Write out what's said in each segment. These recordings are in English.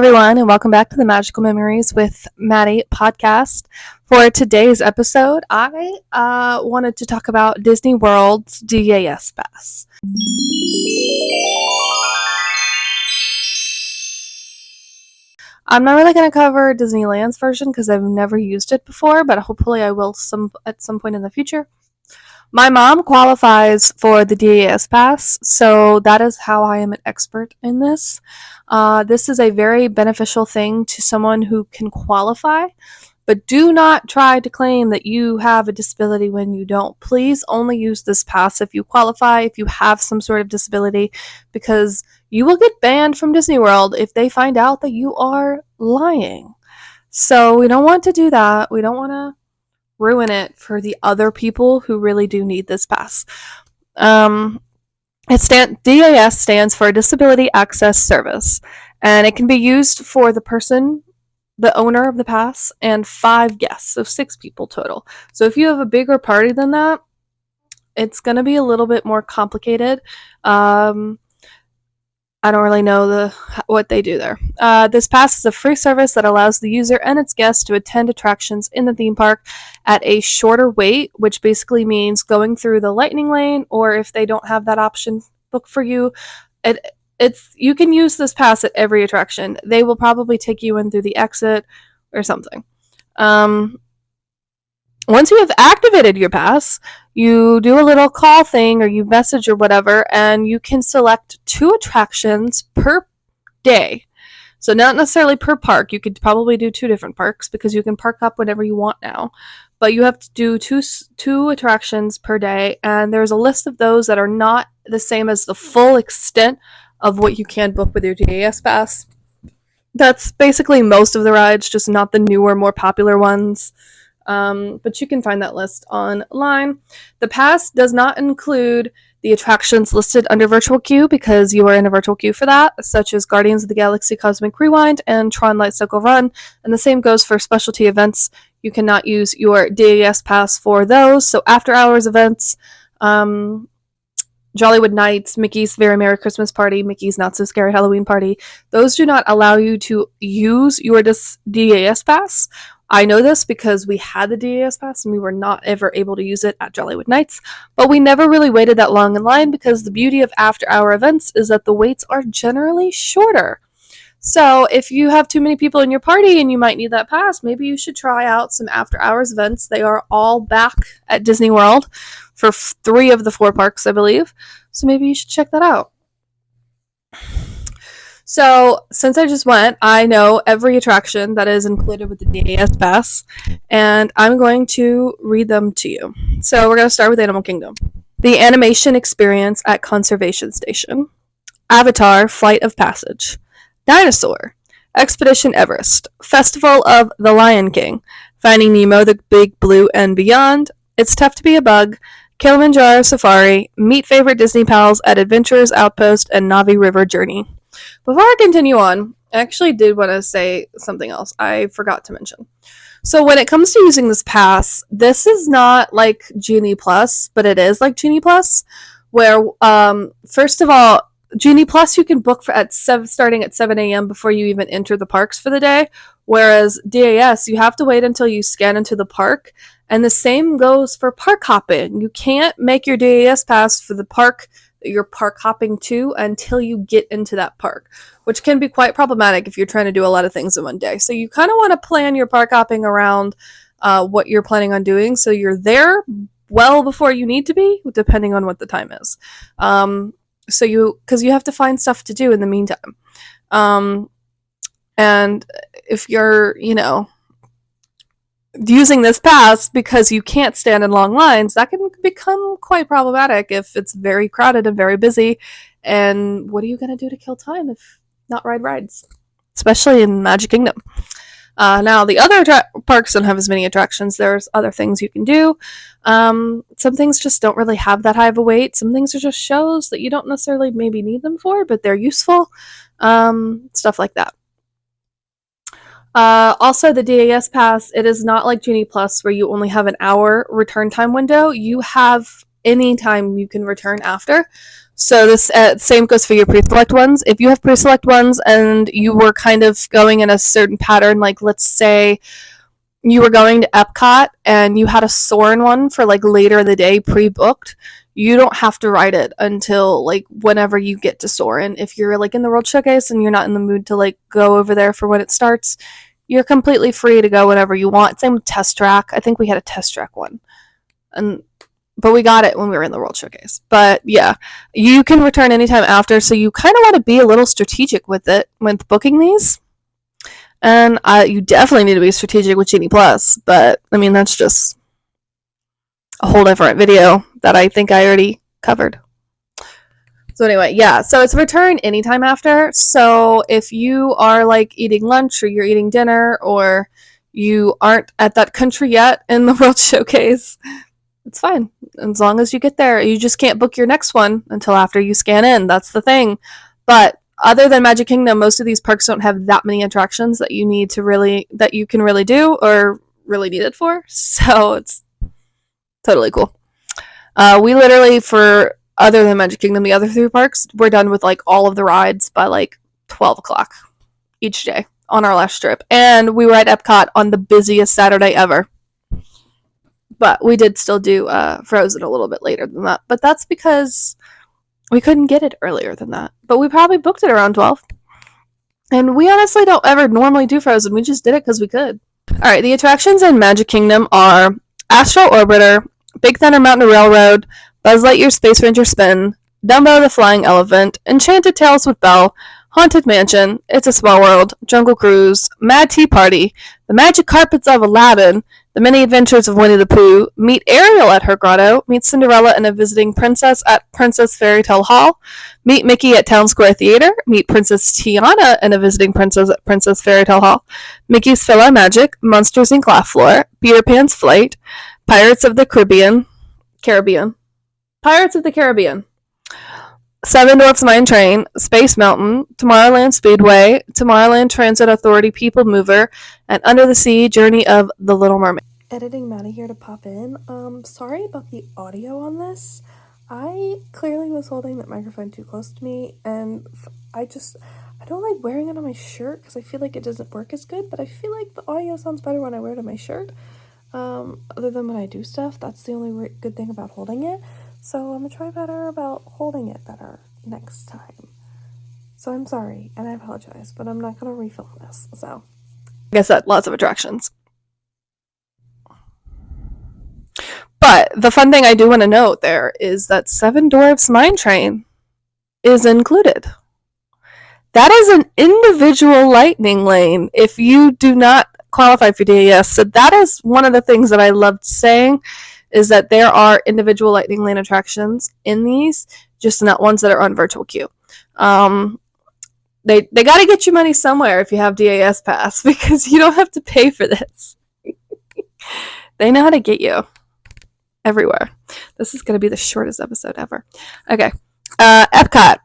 everyone, and welcome back to the Magical Memories with Maddie podcast. For today's episode, I wanted to talk about Disney World's DAS Pass. I'm not really going to cover Disneyland's version because I've never used it before, but hopefully I will at some point in the future. My mom qualifies for the DAS Pass, so that is how I am an expert in this. This is a very beneficial thing to someone who can qualify, but do not try to claim that you have a disability when you don't. Please only use this pass if you qualify, if you have some sort of disability, because you will get banned from Disney World if they find out that you are lying. So we don't want to do that. We don't want to ruin it for the other people who really do need this pass. DAS stands for Disability Access Service, and it can be used for the owner of the pass, and 5 guests, so 6 people total. So if you have a bigger party than that, it's going to be a little bit more complicated. I don't really know what they do there. This pass is a free service that allows the user and its guests to attend attractions in the theme park at a shorter wait, which basically means going through the lightning lane, or if they don't have that option booked for you, you can use this pass at every attraction. They will probably take you in through the exit or something. Once you have activated your pass, you do a little call thing or you message or whatever, and you can select 2 attractions per day. So not necessarily per park. You could probably do 2 different parks because you can park up whenever you want now. But you have to do two attractions per day, and there's a list of those that are not the same as the full extent of what you can book with your DAS pass. That's basically most of the rides, just not the newer, more popular ones. But you can find that list online. The pass does not include the attractions listed under virtual queue because you are in a virtual queue for that, such as Guardians of the Galaxy Cosmic Rewind and Tron Light Cycle Run, and the same goes for specialty events. You cannot use your DAS pass for those. So after hours events, Jollywood Nights, Mickey's Very Merry Christmas Party, Mickey's Not So Scary Halloween Party, those do not allow you to use your DAS pass. I know this because we had the DAS pass and we were not ever able to use it at Jollywood Nights, but we never really waited that long in line because the beauty of after-hour events is that the waits are generally shorter. So if you have too many people in your party and you might need that pass, maybe you should try out some after-hours events. They are all back at Disney World for 3 of the 4 parks, I believe. So maybe you should check that out. So, since I just went, I know every attraction that is included with the DAS Pass, and I'm going to read them to you. So, we're going to start with Animal Kingdom. The Animation Experience at Conservation Station. Avatar Flight of Passage. Dinosaur. Expedition Everest. Festival of the Lion King. Finding Nemo, the Big Blue and Beyond. It's Tough to Be a Bug. Kilimanjaro Safari. Meet Favorite Disney Pals at Adventurers Outpost and Navi River Journey. Before I continue on, I actually did want to say something else I forgot to mention. So when it comes to using this pass, this is not like Genie Plus, but it is like Genie Plus, where, first of all, Genie Plus you can book starting at 7 a.m. before you even enter the parks for the day, whereas DAS, you have to wait until you scan into the park, and the same goes for park hopping. You can't make your DAS pass for the park that you're park hopping to until you get into that park, which can be quite problematic if you're trying to do a lot of things in one day. So you kind of want to plan your park hopping around what you're planning on doing, so you're there well before you need to be, depending on what the time is. Because you have to find stuff to do in the meantime. And if you're, using this pass because you can't stand in long lines, that can become quite problematic if it's very crowded and very busy. And what are you going to do to kill time if not ride rides? Especially in Magic Kingdom. Now, the other parks don't have as many attractions. There's other things you can do. Some things just don't really have that high of a wait. Some things are just shows that you don't necessarily maybe need them for, but they're useful. Stuff like that. Also, the DAS Pass, it is not like Genie Plus where you only have an hour return time window. You have any time you can return after. So this same goes for your pre-select ones. If you have pre-select ones and you were kind of going in a certain pattern, like let's say you were going to Epcot and you had a Soarin' one for like later in the day pre-booked, you don't have to ride it until like whenever you get to Soarin'. If you're like in the World Showcase and you're not in the mood to like go over there for when it starts, you're completely free to go whenever you want. Same with Test Track. I think we had a Test Track one. But we got it when we were in the World Showcase. But yeah, you can return anytime after, so you kind of want to be a little strategic with it with booking these. And you definitely need to be strategic with Genie Plus, but I mean, that's just a whole different video that I think I already covered. So anyway, yeah, so it's return anytime after. So if you are like eating lunch or you're eating dinner or you aren't at that country yet in the World Showcase, it's fine. As long as you get there, you just can't book your next one until after you scan in. That's the thing. But other than Magic Kingdom, most of these parks don't have that many attractions that you can really do or really need it for. So it's totally cool. We literally, for other than Magic Kingdom, the other 3 parks, we're done with like all of the rides by like 12 o'clock each day on our last trip. And we were at Epcot on the busiest Saturday ever. But we did still do Frozen a little bit later than that. But that's because we couldn't get it earlier than that. But we probably booked it around 12. And we honestly don't ever normally do Frozen. We just did it because we could. Alright, the attractions in Magic Kingdom are Astral Orbiter, Big Thunder Mountain Railroad, Buzz Lightyear Space Ranger Spin, Dumbo the Flying Elephant, Enchanted Tales with Belle, Haunted Mansion, It's a Small World, Jungle Cruise, Mad Tea Party, The Magic Carpets of Aladdin, The Many Adventures of Winnie the Pooh, meet Ariel at her grotto, meet Cinderella and a visiting princess at Princess Fairy Tale Hall, meet Mickey at Town Square Theater, meet Princess Tiana and a visiting princess at Princess Fairy Tale Hall, Mickey's PhilharMagic, Monsters Inc. Laugh Floor, Peter Pan's Flight, Pirates of the Caribbean, Seven Dwarfs Mine Train, Space Mountain, Tomorrowland Speedway, Tomorrowland Transit Authority People Mover, and Under the Sea Journey of the Little Mermaid. Editing Maddie here to pop in. Sorry about the audio on this. I clearly was holding that microphone too close to me, and I don't like wearing it on my shirt because I feel like it doesn't work as good, but I feel like the audio sounds better when I wear it on my shirt. Other than when I do stuff, that's the only good thing about holding it. So I'm gonna try better about holding it better next time. So I'm sorry, and I apologize, but I'm not gonna refilm this, so. Like I said, lots of attractions. But the fun thing I do want to note there is that Seven Dwarfs Mine Train is included. That is an individual lightning lane if you do not qualify for DAS. So that is one of the things that I loved saying, is that there are individual lightning lane attractions in these, just not ones that are on virtual queue. They got to get you money somewhere if you have DAS pass, because you don't have to pay for this. They know how to get you everywhere. This is going to be the shortest episode ever. Okay. Epcot,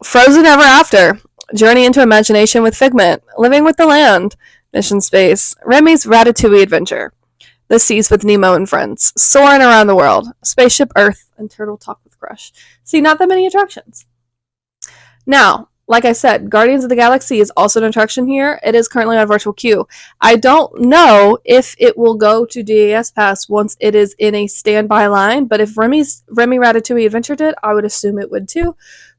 Frozen Ever After, Journey into Imagination with Figment, Living with the Land, Mission Space, Remy's Ratatouille Adventure, The Seas with Nemo and Friends, Soarin' Around the World, Spaceship Earth, and Turtle Talk with Crush. See, not that many attractions. Now, like I said, Guardians of the Galaxy is also an attraction here. It is currently on virtual queue. I don't know if it will go to DAS Pass once it is in a standby line, but if Remy Ratatouille Adventure did, I would assume it would too.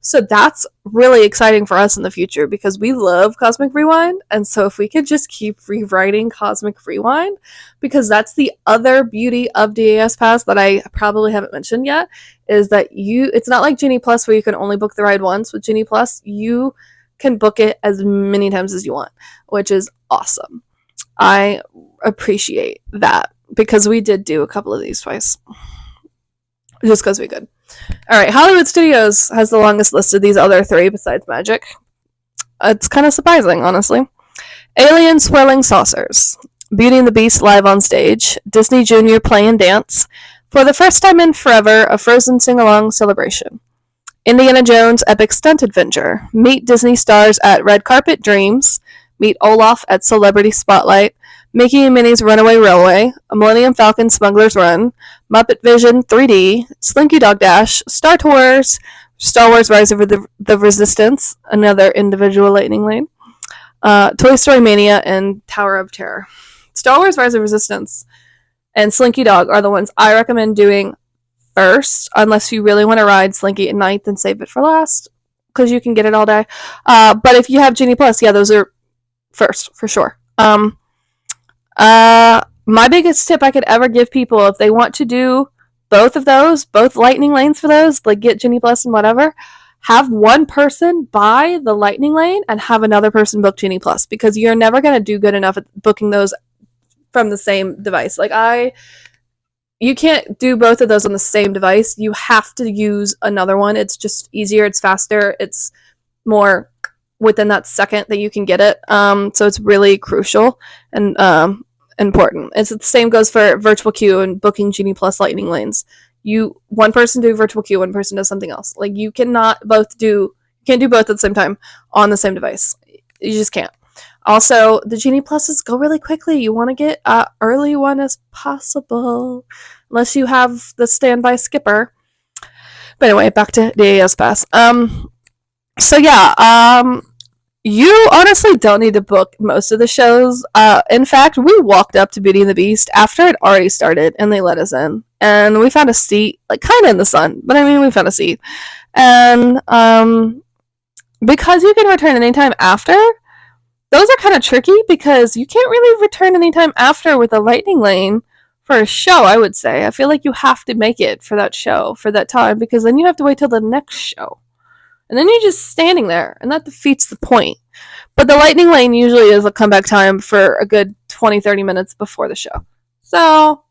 So that's really exciting for us in the future because we love Cosmic Rewind, and so if we could just keep rewriting Cosmic Rewind, because that's the other beauty of DAS Pass that I probably haven't mentioned yet, is that it's not like Genie Plus where you can only book the ride once. With Genie Plus, you can book it as many times as you want, which is awesome. I appreciate that because we did do a couple of these twice. Just because we could. Alright, Hollywood Studios has the longest list of these other 3 besides Magic. It's kind of surprising, honestly. Alien Swirling Saucers, Beauty and the Beast live on stage, Disney Junior Play and Dance, For the First Time in Forever, a Frozen Sing-Along Celebration, Indiana Jones Epic Stunt Adventure, Meet Disney Stars at Red Carpet Dreams, Meet Olaf at Celebrity Spotlight, Mickey and Minnie's Runaway Railway, A Millennium Falcon Smuggler's Run, Muppet Vision 3D, Slinky Dog Dash, Star Tours, Star Wars Rise of the Resistance, another individual lightning lane. Toy Story Mania, and Tower of Terror. Star Wars Rise of Resistance and Slinky Dog are the ones I recommend doing first, unless you really want to ride Slinky at night, then save it for last, because you can get it all day. But if you have Genie Plus, yeah, those are first, for sure. My biggest tip I could ever give people, if they want to do both of those, both lightning lanes for those, like get Genie Plus and whatever, have one person buy the lightning lane and have another person book Genie Plus, because you're never going to do good enough at booking those from the same device. You can't do both of those on the same device. You have to use another one. It's just easier, it's faster, it's more within that second that you can get it. So it's really crucial and important. It's the same goes for virtual queue and booking Genie Plus lightning lanes. One person do virtual queue, one person does something else. Like, you can't do both at the same time on the same device. You just can't. Also, the Genie Pluses go really quickly. You want to get an early one as possible, unless you have the standby skipper. But anyway, back to the AS Pass. So yeah, you honestly don't need to book most of the shows. In fact, we walked up to Beauty and the Beast after it already started, and they let us in. And we found a seat, like, kind of in the sun, but I mean, we found a seat. And because you can return anytime after, those are kind of tricky, because you can't really return anytime after with a lightning lane for a show, I would say. I feel like you have to make it for that show, for that time, because then you have to wait till the next show. And then you're just standing there, and that defeats the point. But the lightning lane usually is a comeback time for a good 20-30 minutes before the show. So,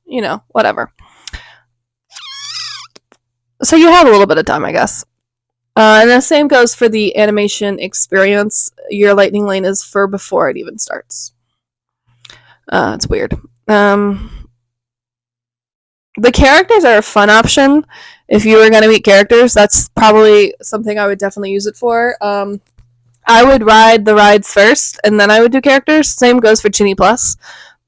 whatever. So you have a little bit of time, I guess. And the same goes for the animation experience. Your lightning lane is for before it even starts. It's weird. The characters are a fun option. If you were going to meet characters, that's probably something I would definitely use it for. I would ride the rides first, and then I would do characters. Same goes for Genie Plus,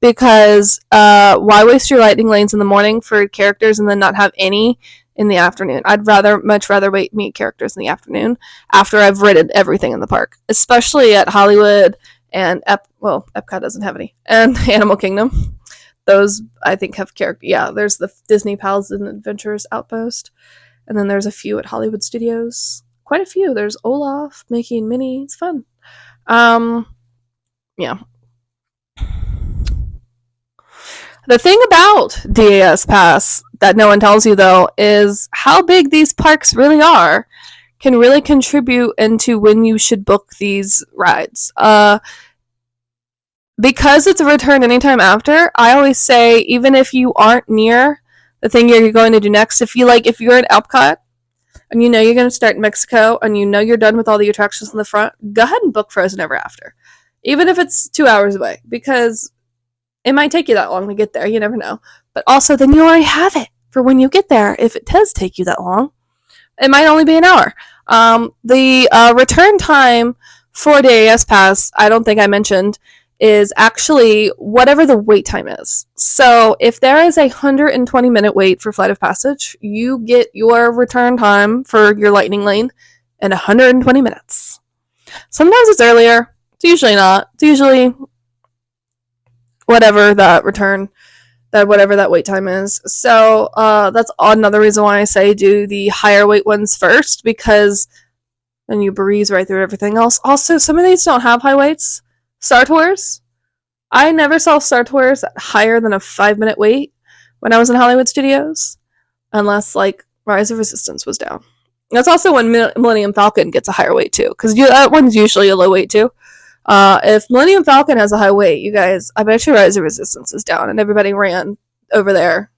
because why waste your lightning lanes in the morning for characters and then not have any in the afternoon? I'd much rather meet characters in the afternoon after I've ridden everything in the park, especially at Hollywood and Epcot doesn't have any, and Animal Kingdom. Those, I think, have character. Yeah, there's the Disney Pals and Adventures Outpost, and then there's a few at Hollywood Studios. Quite a few. There's Olaf, Mickey, and Minnie. It's fun. Yeah. The thing about DAS Pass that no one tells you, though, is how big these parks really are can really contribute into when you should book these rides. Because it's a return anytime after, I always say, even if you aren't near the thing you're going to do next, if you're at Epcot and you're going to start in Mexico and you're done with all the attractions in the front, go ahead and book Frozen Ever After, even if it's 2 hours away, because it might take you that long to get there. You never know. But also, then you already have it for when you get there. If it does take you that long, it might only be an hour. The return time for the AS Pass, I don't think I mentioned, is actually whatever the wait time is. So if there is a 120-minute wait for Flight of Passage, you get your return time for your lightning lane in 120 minutes. Sometimes it's earlier. It's usually not. It's usually whatever that wait time is. So that's another reason why I say do the higher wait ones first, because then you breeze right through everything else. Also, some of these don't have high waits. Star Tours, I never saw Star Tours higher than a 5-minute wait when I was in Hollywood Studios, unless like Rise of Resistance was down. That's also when Millennium Falcon gets a higher wait too, because that one's usually a low wait too. If Millennium Falcon has a high wait, you guys, I bet you Rise of Resistance is down, and everybody ran over there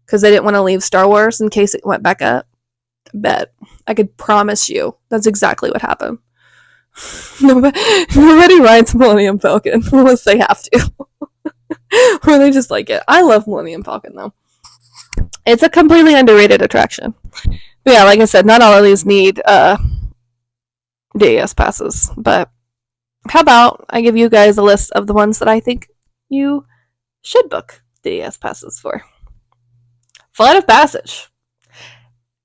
because they didn't want to leave Star Wars in case it went back up. Bet. I could promise you that's exactly what happened. Nobody rides Millennium Falcon unless they have to. Or they just like it. I love Millennium Falcon, though. It's a completely underrated attraction. But yeah, like I said, not all of these need DAS passes. But how about I give you guys a list of the ones that I think you should book DAS passes for. Flight of Passage.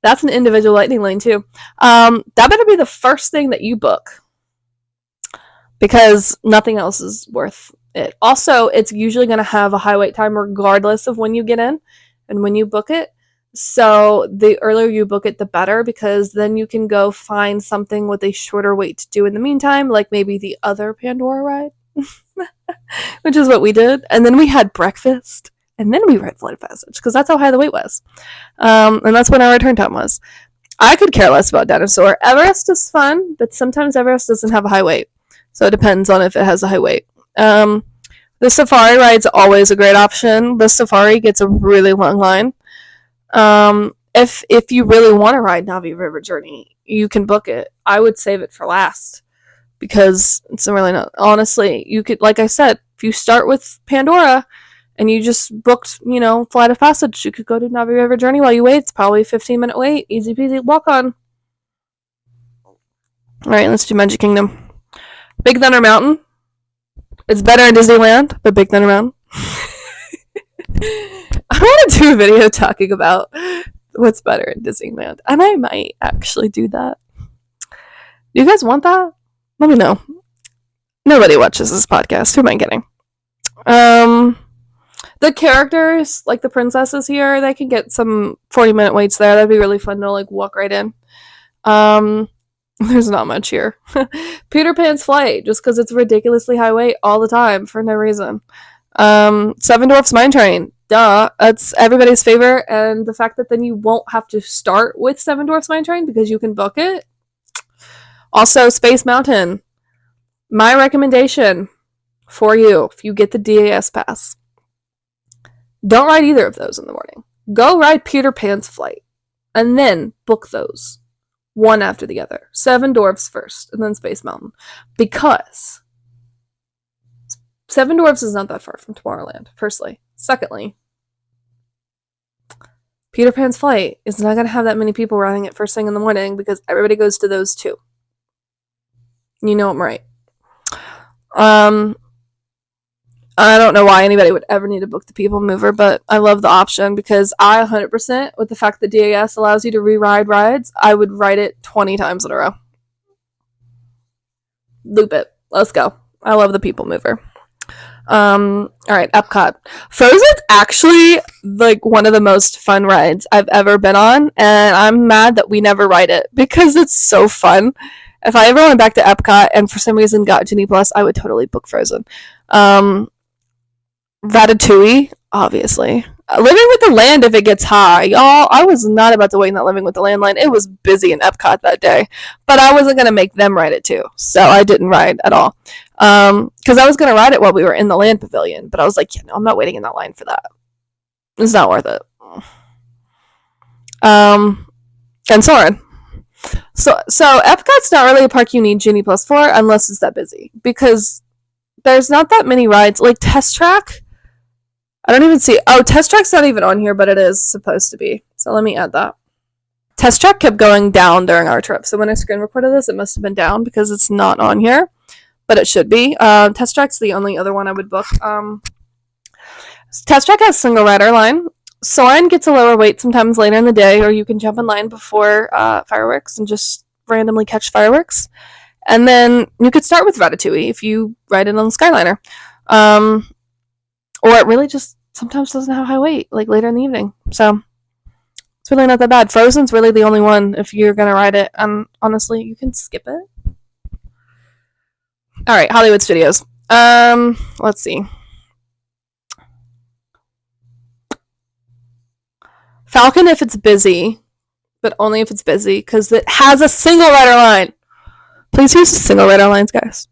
That's an individual lightning lane too. That better be the first thing that you book because nothing else is worth it. Also, it's usually going to have a high wait time regardless of when you get in and when you book it. So the earlier you book it, the better, because then you can go find something with a shorter wait to do in the meantime, like maybe the other Pandora ride, which is what we did. And then we had breakfast, and then we rode Flight of Passage, because that's how high the wait was. And that's when our return time was. I could care less about Dinosaur. Everest is fun, but sometimes Everest doesn't have a high wait. So it depends on if it has a high wait. The Safari ride's always a great option. The Safari gets a really long line. If you really want to ride Navi River Journey, you can book it. I would save it for last because it's really not. Honestly, you could, like I said, if you start with Pandora and you just booked, Flight of Passage, you could go to Navi River Journey while you wait. It's probably a 15-minute wait. Easy peasy, walk on. Alright, let's do Magic Kingdom. Big Thunder Mountain. It's better in Disneyland, but Big Thunder Mountain. I want to do a video talking about what's better in Disneyland, and I might actually do that. Do you guys want that? Let me know. Nobody watches this podcast. Who am I kidding? The characters, like the princesses here, they can get some 40-minute waits there. That'd be really fun to walk right in. There's not much here. Peter Pan's Flight, just because it's ridiculously high wait all the time for no reason. Seven Dwarfs Mine Train, duh, that's everybody's favorite, and the fact that then you won't have to start with Seven Dwarfs Mine Train because you can book it. Also, Space Mountain, my recommendation for you, if you get the DAS pass, don't ride either of those in the morning. Go ride Peter Pan's Flight, and then book those, one after the other. Seven Dwarfs first, and then Space Mountain, because Seven Dwarfs is not that far from Tomorrowland, firstly. Secondly, Peter Pan's Flight is not going to have that many people riding it first thing in the morning because everybody goes to those two. You know I'm right. I don't know why anybody would ever need to book the People Mover, but I love the option because I 100%, with the fact that DAS allows you to re-ride rides, I would ride it 20 times in a row. Loop it. Let's go. I love the People Mover. Alright, Epcot. Frozen's actually one of the most fun rides I've ever been on, and I'm mad that we never ride it because it's so fun. If I ever went back to Epcot and for some reason got Genie Plus, I would totally book Frozen. Ratatouille, obviously. Living with the Land if it gets high. Y'all, I was not about to wait in that Living with the Land line. It was busy in Epcot that day. But I wasn't going to make them ride it too. So I didn't ride at all. Because I was going to ride it while we were in the Land Pavilion. But I was like, no, I'm not waiting in that line for that. It's not worth it. And Soarin'. So Epcot's not really a park you need Genie Plus for unless it's that busy. Because there's not that many rides. Like Test Track, I don't even see. Oh, Test Track's not even on here, but it is supposed to be. So let me add that. Test Track kept going down during our trip. So when I screen recorded this, it must have been down because it's not on here. But it should be. Test Track's the only other one I would book. Test Track has single rider line. Soarin' gets a lower wait sometimes later in the day, or you can jump in line before fireworks and just randomly catch fireworks. And then you could start with Ratatouille if you ride it on the Skyliner. Or it really just sometimes doesn't have high wait, later in the evening. So it's really not that bad. Frozen's really the only one if you're going to ride it. And honestly, you can skip it. Alright, Hollywood Studios. Let's see. Falcon if it's busy, but only if it's busy, because it has a single rider line. Please use the single rider lines, guys.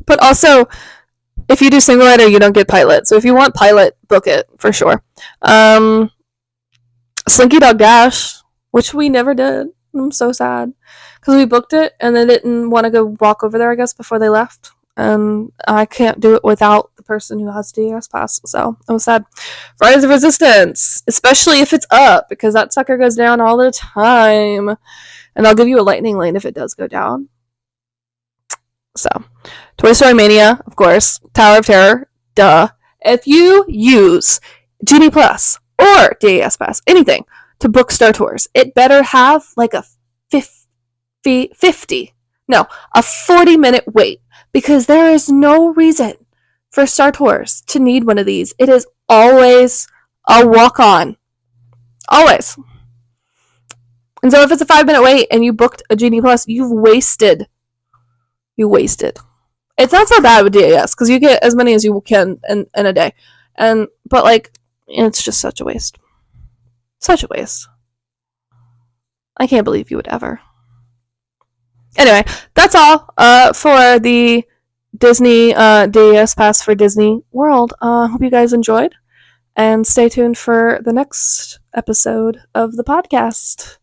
But also, if you do single rider, you don't get pilot. So if you want pilot, book it for sure. Slinky Dog Dash, which we never did. I'm so sad because we booked it and they didn't want to go walk over there, I guess, before they left. And I can't do it without the person who has DAS pass, so it was sad. Rise of Resistance, especially if it's up, because that sucker goes down all the time. And I'll give you a lightning lane if it does go down. So, Toy Story Mania, of course. Tower of Terror, duh. If you use Genie Plus or DAS Pass, anything, to book Star Tours. It better have like a 40-minute wait, because there is no reason for Star Tours to need one of these. It is always a walk-on. Always. And so if it's a 5-minute wait and you booked a Genie Plus, you wasted. It's not so bad with DAS because you get as many as you can in a day. But like, it's just such a waste. Such a waste. I can't believe you would ever. Anyway, that's all for the Disney DAS Pass for Disney World. Hope you guys enjoyed. And stay tuned for the next episode of the podcast.